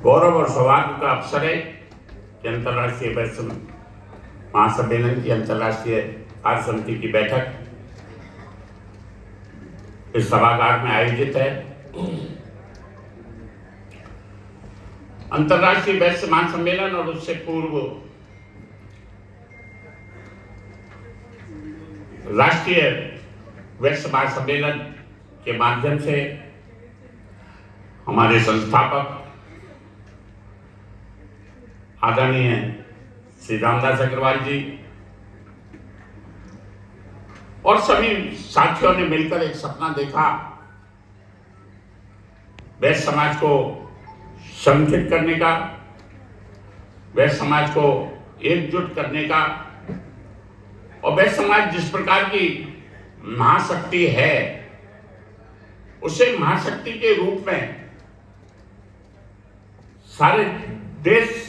गौरव और सौभाग्य का अवसर है कि अंतर्राष्ट्रीय वैश्य महासम्मेलन की अंतर्राष्ट्रीय कार्य समिति की बैठक इस सभागार में आयोजित है। अंतर्राष्ट्रीय वैश्य महासम्मेलन और उससे पूर्व राष्ट्रीय वैश्य महासम्मेलन के माध्यम से हमारे संस्थापक आदरणीय श्री रामदास अग्रवाल जी और सभी साथियों ने मिलकर एक सपना देखा, वैश्य समाज को संगठित करने का, वैश्य समाज को एकजुट करने का, और वैश्य समाज जिस प्रकार की महाशक्ति है उसे महाशक्ति के रूप में सारे देश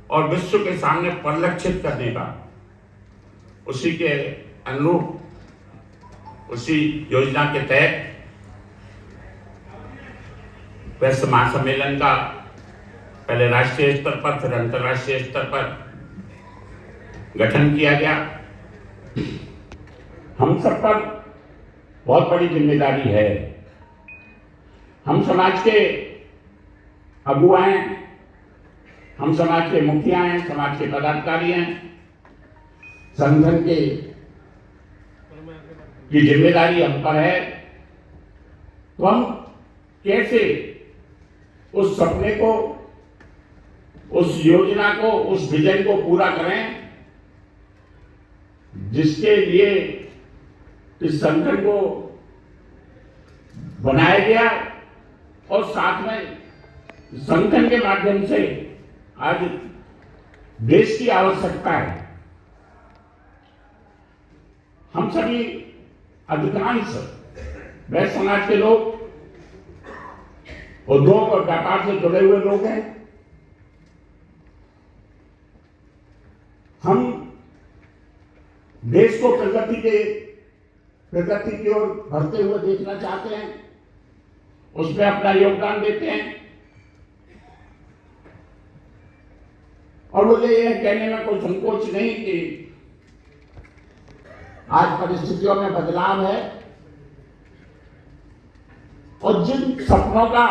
और विश्व के सामने परिलक्षित करने का, उसी के अनुरूप उसी योजना के तहत वैश्य महासम्मेलन का पहले राष्ट्रीय स्तर पर फिर अंतर्राष्ट्रीय स्तर पर गठन किया गया। हम सब पर बहुत बड़ी जिम्मेदारी है। हम समाज के अगुआ हैं, हम समाज के मुखिया हैं, समाज के पदाधिकारी हैं। संगठन की जिम्मेदारी हम पर है, तो हम कैसे उस सपने को, उस योजना को, उस विजन को पूरा करें जिसके लिए इस संगठन को बनाया गया, और साथ में संगठन के माध्यम से आज देश की आवश्यकता है। हम सभी अधिकांश वैश्य समाज के लोग उद्योग और व्यापार से जुड़े हुए लोग हैं। हम देश को प्रगति की ओर बढ़ते हुए देखना चाहते हैं, उसमें अपना योगदान देते हैं। और मुझे यह कहने में कोई संकोच नहीं कि आज परिस्थितियों में बदलाव है, और जिन सपनों का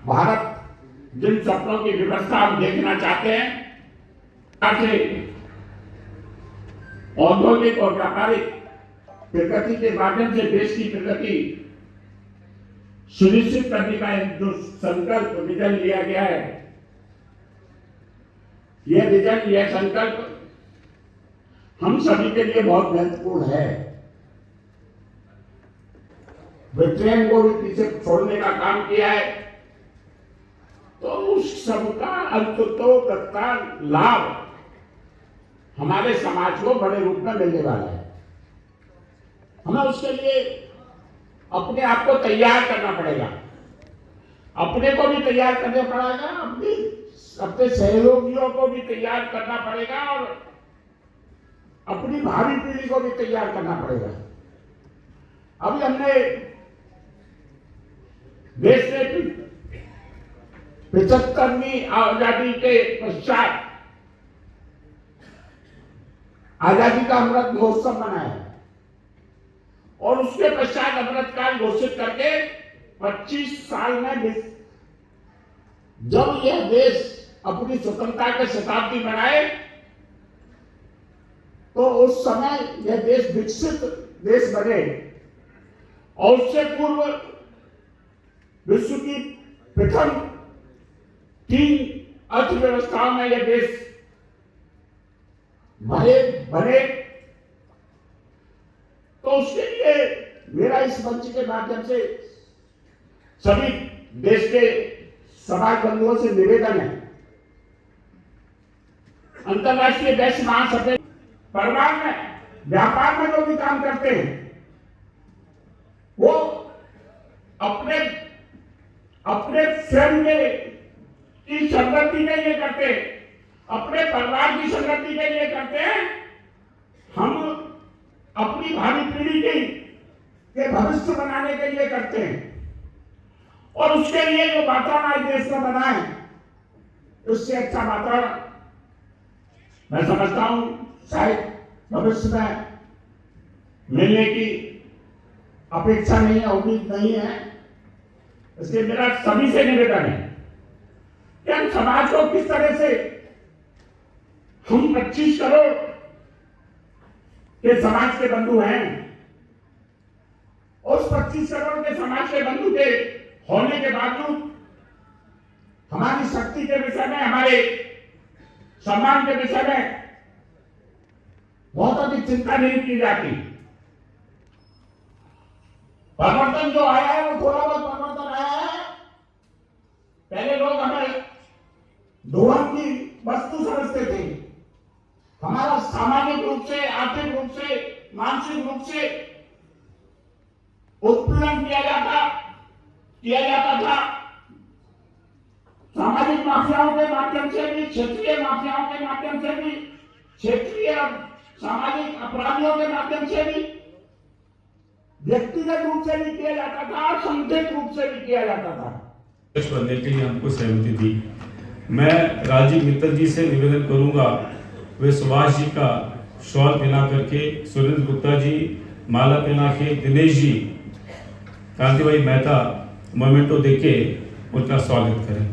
भारत, जिन सपनों की व्यवस्था हम देखना चाहते हैं, ताकि औद्योगिक और व्यापारिक प्रगति के माध्यम से देश की प्रगति सुनिश्चित करने का एक जो संकल्प विजन लिया गया है, यह विजन, यह संकल्प हम सभी के लिए बहुत महत्वपूर्ण है। ब्रिटेन को भी पीछे छोड़ने का काम किया है, तो उस सबका अंततोगत्ता लाभ हमारे समाज को बड़े रूप में मिलने वाला है। हमें उसके लिए अपने आप को तैयार करना पड़ेगा, अपने को भी तैयार करना पड़ेगा, अपने सहयोगियों को भी तैयार करना पड़ेगा, और अपनी भावी पीढ़ी को भी तैयार करना पड़ेगा। अभी हमने देश में 75वीं आजादी के पश्चात आजादी का अमृत महोत्सव मनाया, और उसके पश्चात अमृतकाल घोषित करके 25 साल में जब यह देश अपनी स्वतंत्रता के शताब्दी मनाए, तो उस समय यह देश विकसित देश बने, और उससे पूर्व विश्व की प्रथम 3 अर्थव्यवस्थाओं में यह देश बने। तो उसके लिए मेरा इस मंच के माध्यम से सभी देश के समाज बंधुओं से निवेदन है, अंतर्राष्ट्रीय वैश्य महासम्मेलन परिवार में, व्यापार में जो भी काम करते हैं, वो अपने स्वयं की समृद्धि के लिए करते हैं, अपने परिवार की समृद्धि के लिए करते हैं। हम अपनी भावी पीढ़ी के भविष्य बनाने के लिए करते हैं, और उसके लिए जो वातावरण आज देश में बना है, उससे अच्छा वातावरण मैं समझता हूं शायद भविष्य में मिलने की अपेक्षा नहीं है, उम्मीद नहीं है। इसलिए मेरा सभी से निवेदन है कि हम समाज को किस तरह से हम 25 करोड़ के समाज के बंधु हैं, उस 25 करोड़ के समाज के बंधु के होने के बावजूद हमारी शक्ति के विषय में, हमारे सम्मान के विषय में बहुत अधिक चिंता नहीं की जाती। परिवर्तन जो आया है वो थोड़ा बहुत परिवर्तन आया है। पहले लोग हमें धोहन की वस्तु समझते थे। हमारा सामाजिक रूप से, आर्थिक रूप से, मानसिक रूप से उत्पीड़न किया जाता था। सामाजिक माफियाओं के माध्यम से भी, क्षेत्रीय माफियाओं के माध्यम से भी, क्षेत्रीय सामाजिक अपराधियों के माध्यम से भी, व्यक्तिगत रूप से भी किया जाता था और संगठित रूप से भी किया जाता था। बनने के लिए हमको सहमति दी। मैं राजीव मित्तल जी से निवेदन करूंगा, वे सुभाष जी का शॉल पहना करके, सुरेंद्र गुप्ता जी माला पहना के, दिनेश जी कांति भाई मेहता मोमेंटो देके उनका स्वागत करें।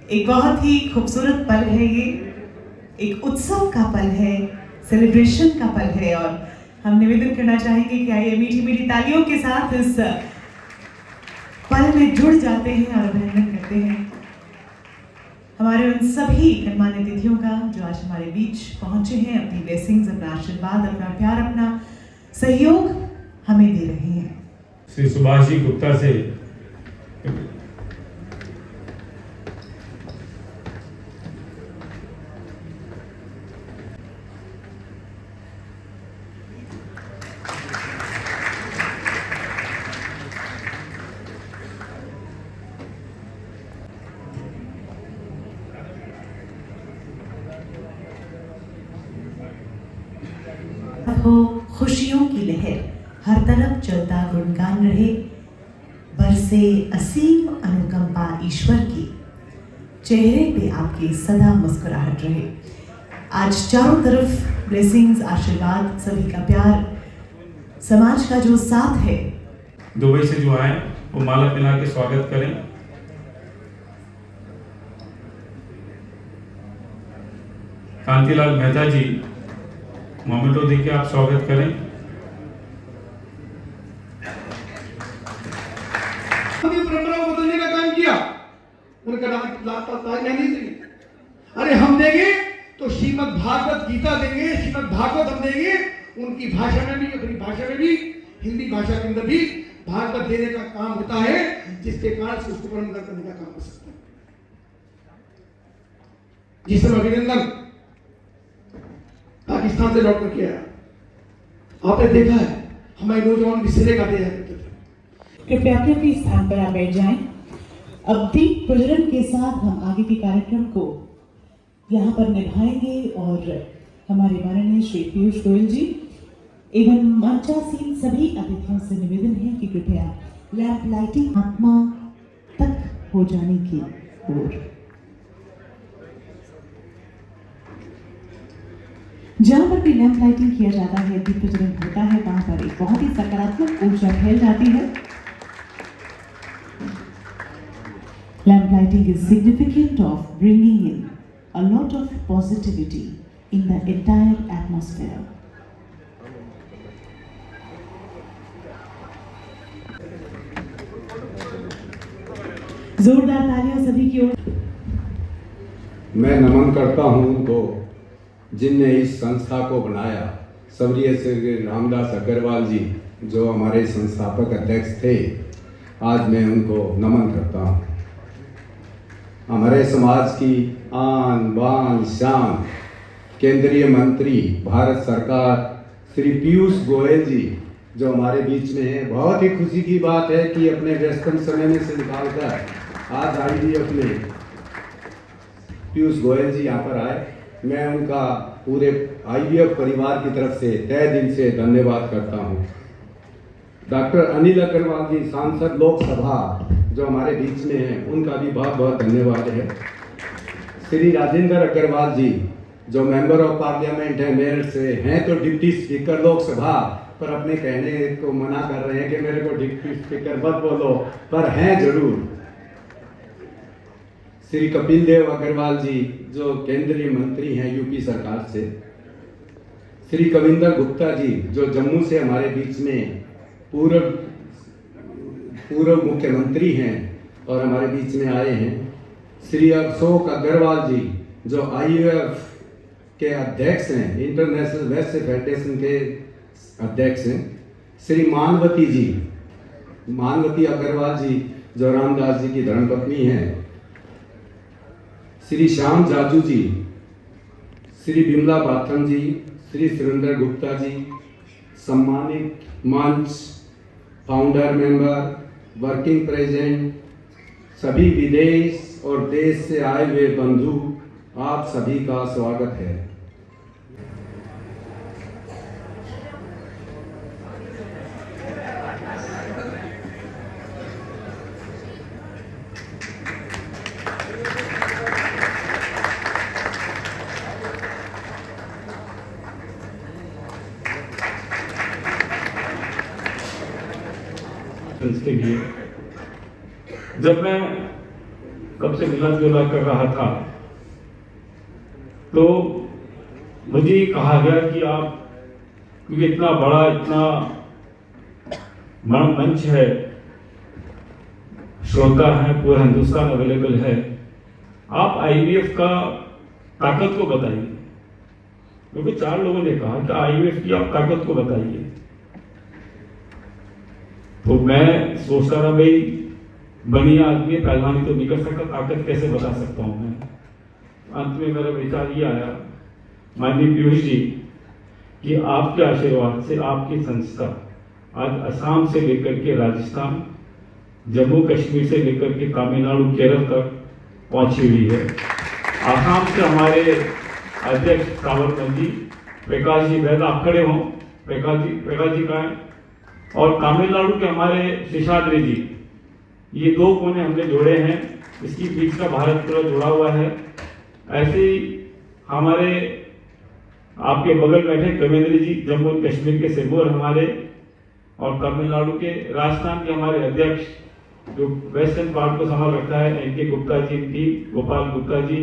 एक बहुत ही खूबसूरत पल है ये, एक उत्सव का पल है, सेलिब्रेशन का पल है और हम निवेदन करना चाहेंगे कि आइए मीठी मीठी तालियों के साथ इस पल में जुड़ जाते हैं और अभिनंदन करते हैं हमारे उन सभी गणमान्य अतिथियों का जो आज हमारे बीच पहुंचे हैं, अपनी ब्लेसिंग्स, अपना आशीर्वाद, अपना प्यार, अपना सहयोग हमें दे रहे हैं। श्री सुभाष जी गुप्ता से हो खुशियों की लहर, हर तरफ चलता गुणगान रहे, बरसे असीम अनुकंपा ईश्वर की, चेहरे पे आपके सदा मुस्कुराहट रहे। आज चारों तरफ ब्लेसिंग्स, आशीर्वाद, सभी का प्यार, समाज का जो साथ है। दुबई से जो आए वो माला पहना के स्वागत करें। कांतिलाल मेहता जी मोमेंटो देके आप स्वागत करें। परंपरा को बदलने का काम किया, उनका नहीं देंगे। अरे हम देंगे तो श्रीमद् भागवत गीता देंगे, श्रीमद् भागवत हम देंगे, उनकी भाषा में भी, अपनी भाषा में भी, हिंदी भाषा के अंदर भी भागवत देने का काम होता है, जिसके कारण से उसको परंपरा करने का काम कर सकते हैं। जिस समय अभिनंदन पाकिस्तान से लौट कर किया, आपने देखा है हमारे नौजवान भी सिरे काटे जाते थे। कृपया अपने स्थान पर आप बैठ जाएं। अब दीप प्रज्वलन के साथ हम आगे के कार्यक्रम को यहाँ पर निभाएंगे और हमारे माननीय श्री पीयूष गोयल जी एवं मंचासीन सभी अतिथियों से निवेदन है कि कृपया लैंप लाइटिंग आत्मा तक हो जाने की ओर। जहाँ पर भी लैंप लाइटिंग किया जाता है, दीप प्रज्वलन होता है, वहाँ पर एक बहुत ही सकारात्मक ऊर्जा फैल जाती है। Lamp lighting is significant of bringing in a lot of positivity in the entire atmosphere. जोरदार तालियां सभी की ओर। मैं नमन करता हूं तो जिनने इस संस्था को बनाया, स्वर्गीय श्री रामदास अग्रवाल जी जो हमारे संस्थापक अध्यक्ष थे, आज मैं उनको नमन करता हूं। हमारे समाज की आन बान शान केंद्रीय मंत्री भारत सरकार श्री पीयूष गोयल जी जो हमारे बीच में है, बहुत ही खुशी की बात है कि अपने व्यस्तम समय में से निकालकर आज IVF में पीयूष गोयल जी यहाँ पर आए। मैं उनका पूरे IVF परिवार की तरफ से तहे दिल से धन्यवाद करता हूँ। डॉक्टर अनिल अग्रवाल जी सांसद लोकसभा जो हमारे बीच में हैं, उनका भी बहुत बहुत धन्यवाद है। श्री राजेंद्र अग्रवाल जी जो मेंबर ऑफ पार्लियामेंट है मेरठ से हैं, तो डिप्टी स्पीकर लोकसभा, पर अपने कहने को मना कर रहे हैं कि मेरे को डिप्टी स्पीकर मत बोलो, पर हैं जरूर। श्री कपिल देव अग्रवाल जी जो केंद्रीय मंत्री हैं यूपी सरकार से। श्री कविंदर गुप्ता जी जो जम्मू से हमारे बीच में पूर्व मुख्यमंत्री हैं और हमारे बीच में आए हैं। श्री अशोक अग्रवाल जी जो IUF के अध्यक्ष हैं, इंटरनेशनल वेस्ट फेडरेशन के अध्यक्ष हैं। श्री मानवती अग्रवाल जी जो रामदास जी की धर्मपत्नी हैं। श्री श्याम जाजू जी, श्री बिमला बाथम जी, श्री सुरेंद्र गुप्ता जी, सम्मानित मंच, फाउंडर मेंबर, वर्किंग प्रेसिडेंट, सभी विदेश और देश से आए हुए बंधु, आप सभी का स्वागत है। के लिए जब मैं कब से मिला जुला कर रहा था तो मुझे कहा गया कि आप, क्योंकि इतना बड़ा मंच है, श्रोता है, पूरा हिंदुस्तान अवेलेबल है, आप IVF का ताकत को बताइए। क्योंकि 4 लोगों ने कहा कि IVF की आप ताकत को बताइए। तो मैं सोचता रहा, भाई बनिया आदमी पहलवानी तो नहीं कर सकता, ताकत कैसे बता सकता हूं मैं। अंत में मेरा विचार ये आया, माननीय पीयूष जी, कि आपके आशीर्वाद से आपकी संस्था आज असम से लेकर के राजस्थान, जम्मू कश्मीर से लेकर के तमिलनाडु, केरल तक पहुंची हुई है। असम से हमारे अध्यक्ष सावरकर जी, प्रकाश जी वैद, आप खड़े हों, प्रकाश जी कहाँ हैं, और तमिलनाडु के हमारे शेषाद्री जी, ये 2 कोने हमने जोड़े हैं, इसकी बीच का भारत पूरा जुड़ा हुआ है। ऐसे ही हमारे आपके बगल बैठे कविंद्र जी, जम्मू और कश्मीर के सिरमौर हमारे, और तमिलनाडु के राजस्थान के हमारे अध्यक्ष जो वेस्टर्न पार्ट को संभाल रखा है, NK गुप्ता जी, गोपाल गुप्ता जी,